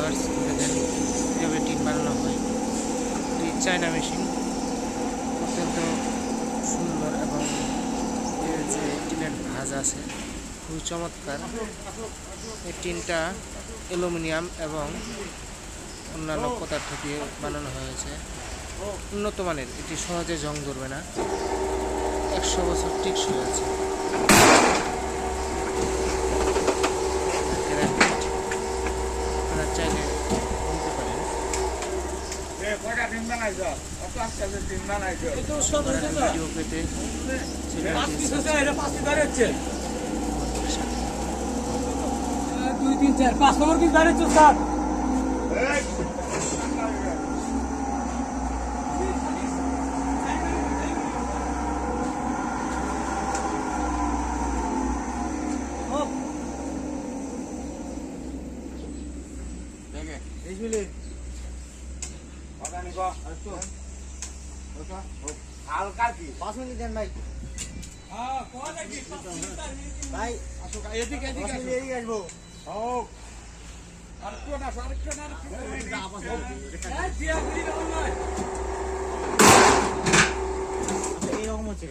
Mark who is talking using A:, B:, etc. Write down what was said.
A: Viewers, দেখেন কীভাবে tin বানানো হয়। এই চায়না মেশিন অত্যন্ত সুন্দর এবং এর যে টিনের ভাঁজ আছে খুবই চমৎকার। এই টিনটা অ্যালুমিনিয়াম এবং অন্যান্য পদার্থ দিয়ে বানানো হয়েছে, উন্নত মানের। এটি সহজে জং ধরবে না, 100 বছর টেকসই আছে। আপনারা চাইলে নিতে পারেন। ভিডিও পেতে
B: দুই তিন চার 5 নম্বর কি দাঁড়িয়েছ স্যার?
C: হালকা কি 5 মিনিট দেন ভাই। ভাই এদিকে আসবো। এইরকম হচ্ছে।